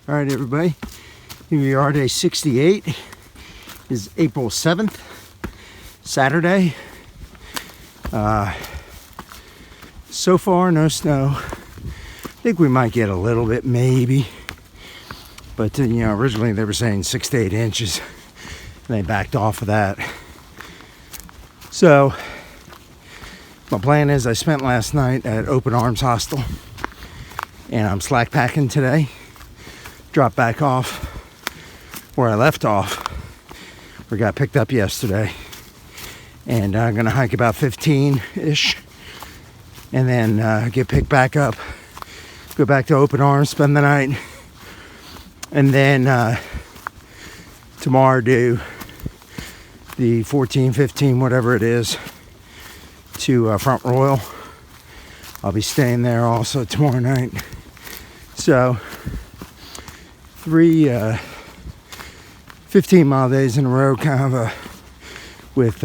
All right, everybody. Here we are, day 68. Is April 7th, Saturday. So far, no snow. I think we might get a little bit, maybe. But, originally they were saying 6 to 8 inches. And they backed off of that. So, my plan is I spent last night at Open Arms Hostel. And I'm slack packing today. Dropped back off where I left off. We got picked up yesterday. And I'm going to hike about 15-ish. And then get picked back up. Go back to Open Arms, spend the night. And then tomorrow do the 14, 15, whatever it is, to Front Royal. I'll be staying there also tomorrow night. So, 3 15-mile days in a row, kind of with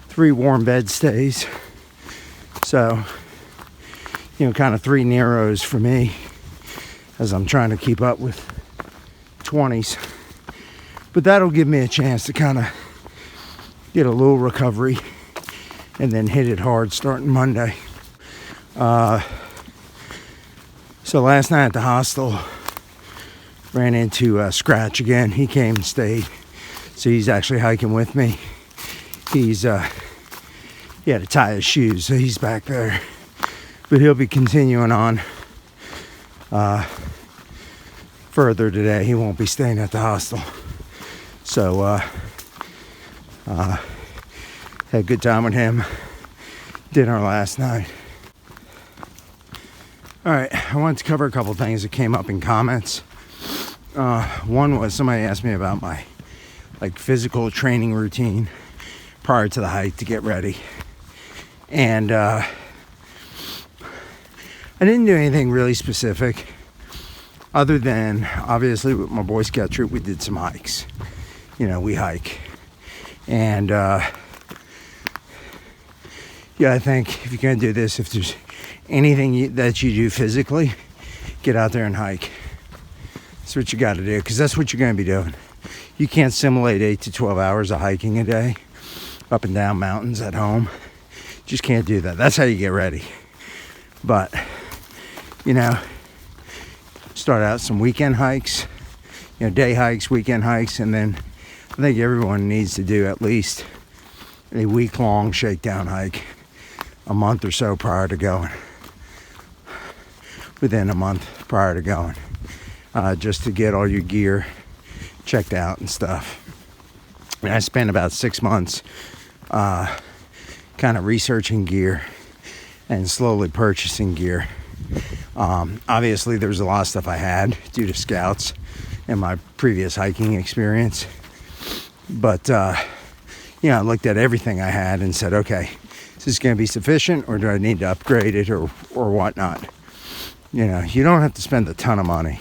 3 warm bed stays. So, kind of 3 Neros for me as I'm trying to keep up with 20s. But that'll give me a chance to kind of get a little recovery and then hit it hard starting Monday. So last night at the hostel, ran into Scratch again. He came and stayed. So he's actually hiking with me. He had to tie his shoes, so he's back there. But he'll be continuing on further today. He won't be staying at the hostel. So had a good time with him. Dinner last night. All right, I wanted to cover a couple things that came up in comments. One was somebody asked me about my physical training routine prior to the hike to get ready. And I didn't do anything really specific other than, obviously, with my Boy Scout troop, we did some hikes. We hike. And, I think if you're going to do this, if there's anything that you do physically, get out there and hike. That's what you got to do, because that's what you're going to be doing. You can't simulate 8 to 12 hours of hiking a day up and down mountains at home. Just can't do that. That's how you get ready. But, start out some weekend hikes, day hikes, weekend hikes, and then I think everyone needs to do at least a week-long shakedown hike a month or so prior to going. Within a month prior to going. Just to get all your gear checked out and stuff. And I spent about 6 months kind of researching gear and slowly purchasing gear. Obviously, there was a lot of stuff I had due to scouts and my previous hiking experience. But, I looked at everything I had and said, okay, is this going to be sufficient, or do I need to upgrade it or whatnot? You don't have to spend a ton of money.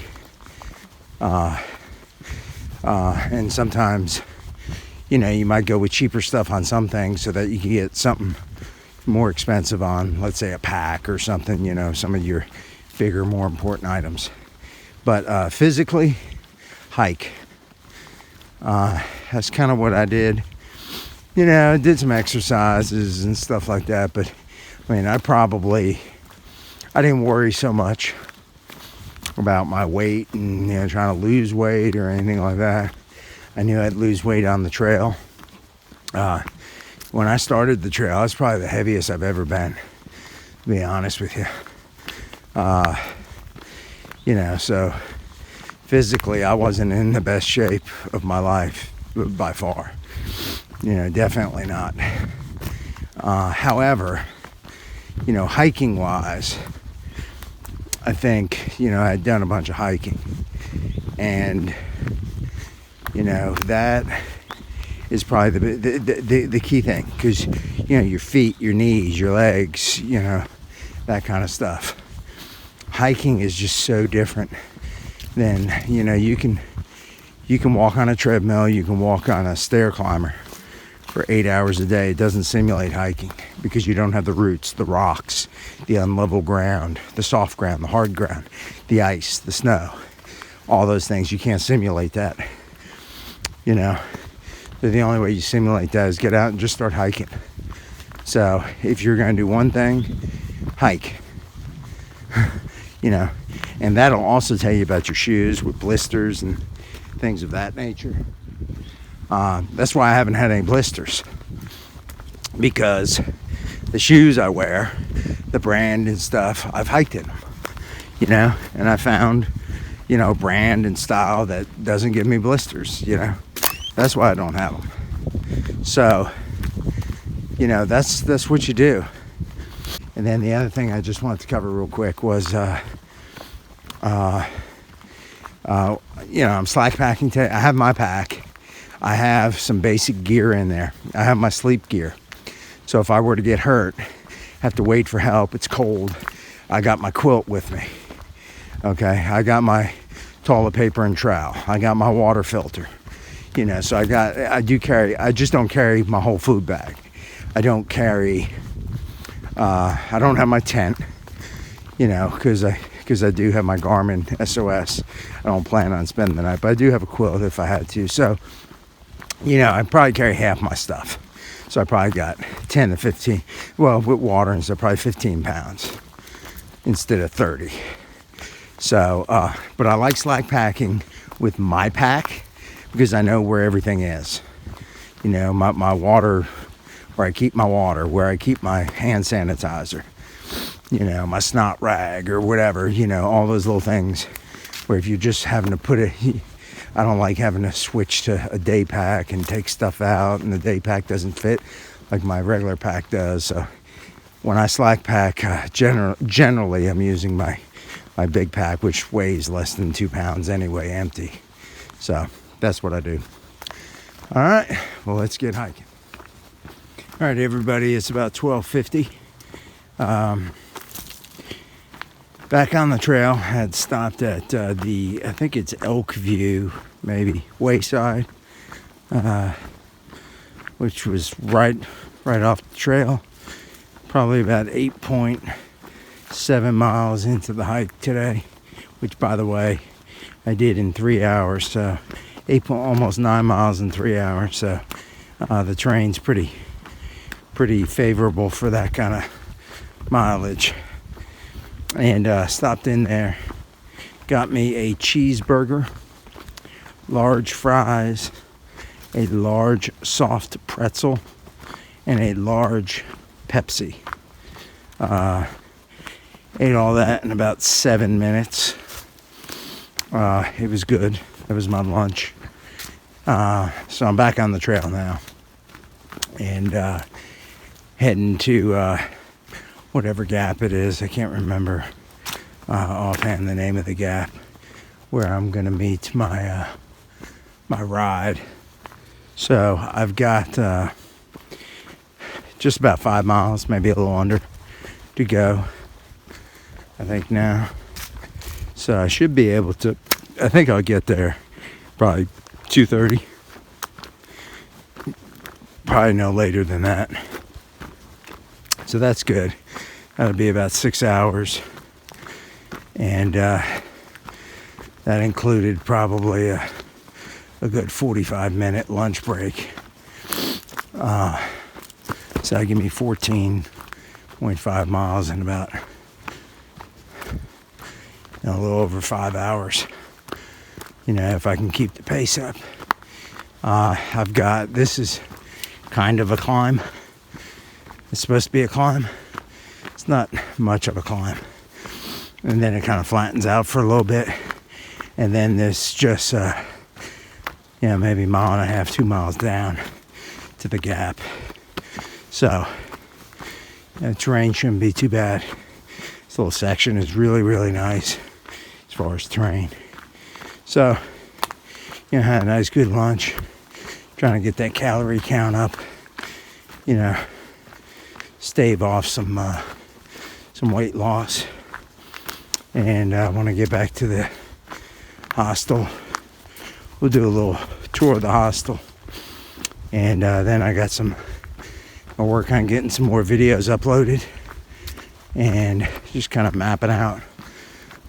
And sometimes, you might go with cheaper stuff on some things so that you can get something more expensive on, let's say, a pack or something, some of your bigger, more important items. But physically, hike. That's kind of what I did. I did some exercises and stuff like that, but I didn't worry so much about my weight and trying to lose weight or anything like that. I knew I'd lose weight on the trail. When I started the trail, I was probably the heaviest I've ever been, to be honest with you. So physically I wasn't in the best shape of my life by far. Definitely not. However, hiking wise, I think, I'd done a bunch of hiking, and, that is probably the key thing, because, your feet, your knees, your legs, that kind of stuff. Hiking is just so different than, you can walk on a treadmill, you can walk on a stair climber for 8 hours a day. It doesn't simulate hiking because you don't have the roots, the rocks, the unlevel ground, the soft ground, the hard ground, the ice, the snow. all those things. You can't simulate that, you know. So the only way you simulate that is get out and just start hiking. So if you're going to do one thing, hike. You know, and that'll also tell you about your shoes with blisters and things of that nature. That's why I haven't had any blisters, because the shoes I wear, the brand and stuff, I've hiked in them, you know, and I found, you know, brand and style that doesn't give me blisters, you know. That's why I don't have them. So, you know, that's what you do. And then the other thing I just wanted to cover real quick was, you know, I'm slack packing today. I have my pack. I have some basic gear in there. I have my sleep gear. So if I were to get hurt, have to wait for help, it's cold, I got my quilt with me. Okay, I got my toilet paper and trowel. I got my water filter. You know, so I just don't carry my whole food bag. I don't carry, I don't have my tent, you know, because I do have my Garmin SOS. I don't plan on spending the night, but I do have a quilt if I had to. So, you know, I probably carry half my stuff. So I probably got 10 to 15, well, with water and stuff, probably 15 pounds instead of 30. So, but I like slack packing with my pack because I know where everything is. You know, my water, where I keep my water, where I keep my hand sanitizer, you know, my snot rag or whatever, you know, all those little things where if you're just having to put it, I don't like having to switch to a day pack and take stuff out and the day pack doesn't fit like my regular pack does. So when I slack pack, generally I'm using my big pack, which weighs less than 2 pounds anyway, empty. So that's what I do. All right, well, let's get hiking. All right, everybody, it's about 12:50. Back on the trail, had stopped at I think it's Elk View, maybe, Wayside, which was right off the trail. Probably about 8.7 miles into the hike today, which, by the way, I did in 3 hours. So almost 9 miles in 3 hours. So the terrain's pretty favorable for that kind of mileage. And stopped in there, got me a cheeseburger, large fries, a large soft pretzel, and a large Pepsi. Ate all that in about 7 minutes. It was good. It was my lunch. So I'm back on the trail now, and heading to whatever gap it is. I can't remember offhand the name of the gap where I'm gonna meet my my ride. So I've got just about 5 miles, maybe a little under, to go, I think now. So I should be able to, I think I'll get there probably 2:30. Probably no later than that. So that's good. That'll be about 6 hours. And that included probably a good 45-minute lunch break. So that'll give me 14.5 miles in about a little over 5 hours. You know, if I can keep the pace up. This is kind of a climb. It's supposed to be a climb. It's not much of a climb. And then it kind of flattens out for a little bit. And then there's just, maybe a mile and a half, 2 miles down to the gap. So, the terrain shouldn't be too bad. This little section is really, really nice as far as terrain. So, had a nice, good lunch. Trying to get that calorie count up. Stave off some weight loss. And I want to get back to the hostel. We'll do a little tour of the hostel. And then I'll work on getting some more videos uploaded. And just kind of mapping out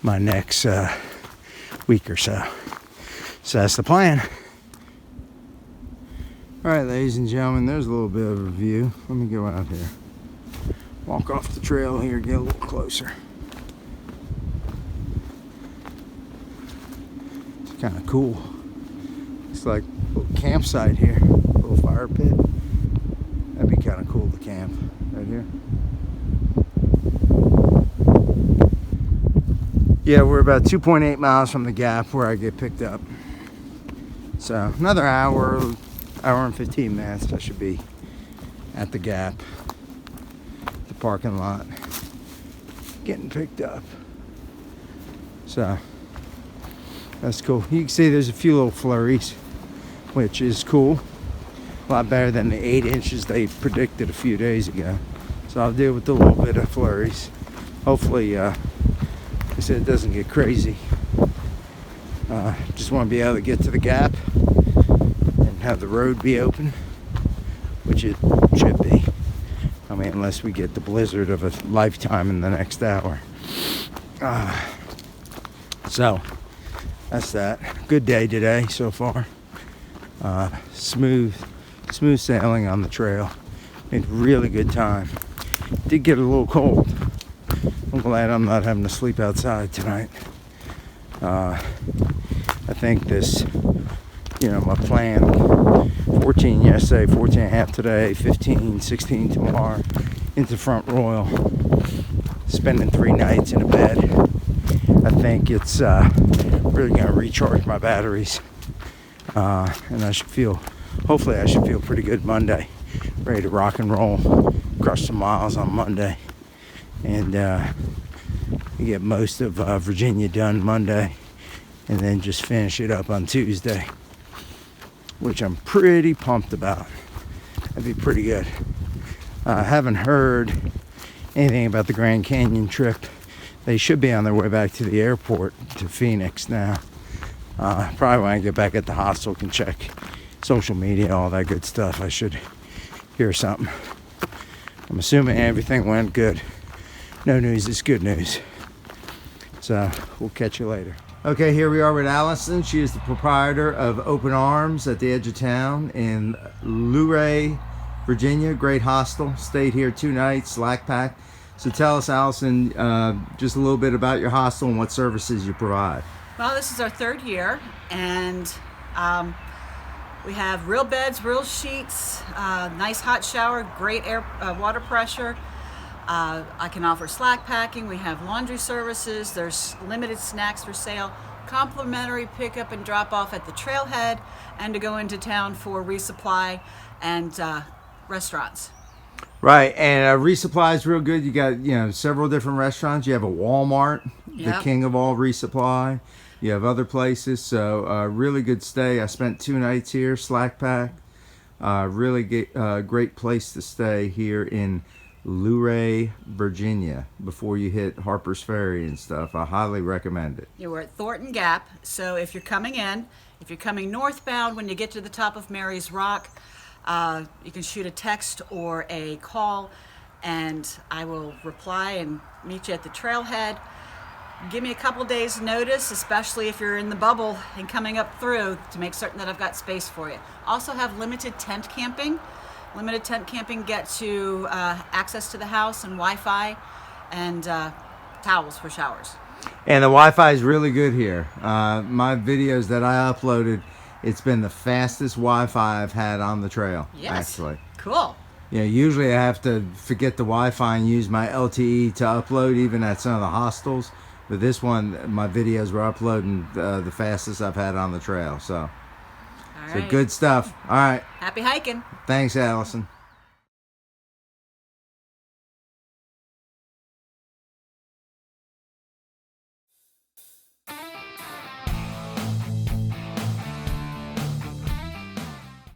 my next week or so. So that's the plan. All right, ladies and gentlemen, there's a little bit of a view. Let me go out here. Walk off the trail here, get a little closer. It's kind of cool. It's like a little campsite here, a little fire pit. That'd be kind of cool to camp right here. Yeah, we're about 2.8 miles from the gap where I get picked up. So another hour and 15 minutes, I should be at the gap, the parking lot, getting picked up. So that's cool. You can see there's a few little flurries, which is cool. A lot better than the 8 inches they predicted a few days ago. So I'll deal with a little bit of flurries. Hopefully, I said it doesn't get crazy. Just want to be able to get to the gap and have the road be open, which it should be. I mean, unless we get the blizzard of a lifetime in the next hour. So that's that. Good day today so far. Smooth sailing on the trail. Made really good time. Did get a little cold. I'm glad I'm not having to sleep outside tonight. I think this, my plan, 14 yesterday, 14 and a half today, 15, 16 tomorrow, into Front Royal, spending 3 nights in a bed. I think it's really going to recharge my batteries. And hopefully I should feel pretty good Monday. Ready to rock and roll, crush some miles on Monday. And get most of Virginia done Monday. And then just finish it up on Tuesday. Which I'm pretty pumped about. That'd be pretty good. I haven't heard anything about the Grand Canyon trip. They should be on their way back to the airport to Phoenix now. Probably when I get back at the hostel can check social media, all that good stuff. I should hear something. I'm assuming everything went good. No news is good news. So we'll catch you later. Okay, here we are with Allison. She is the proprietor of Open Arms at the edge of town in Luray, Virginia. Great hostel. Stayed here 2 nights, slack pack. So tell us, Allison, just a little bit about your hostel and what services you provide. Well, this is our 3rd year, and we have real beds, real sheets, nice hot shower, great water pressure. I can offer slack packing. We have laundry services. There's limited snacks for sale, complimentary pickup and drop off at the trailhead, and to go into town for resupply and restaurants. Right, and resupply is real good. You got several different restaurants. You have a Walmart, the king of all resupply. You have other places, so really good stay. I spent 2 nights here, slack pack. Really great place to stay here in Luray, Virginia, before you hit Harper's Ferry and stuff. I highly recommend it. Yeah, we're at Thornton Gap, so if you're coming northbound, when you get to the top of Mary's Rock, you can shoot a text or a call, and I will reply and meet you at the trailhead. Give me a couple days notice, especially if you're in the bubble and coming up through, to make certain that I've got space for you. Also have limited tent camping. Limited tent camping gets you access to the house and Wi-Fi and towels for showers. And the Wi-Fi is really good here. My videos that I uploaded, it's been the fastest Wi-Fi I've had on the trail. Yes. Actually. Cool. Yeah, usually I have to forget the Wi-Fi and use my LTE to upload, even at some of the hostels. But this one, my videos were uploading the fastest I've had on the trail. So, All right. good stuff. All right. Happy hiking. Thanks, Allison.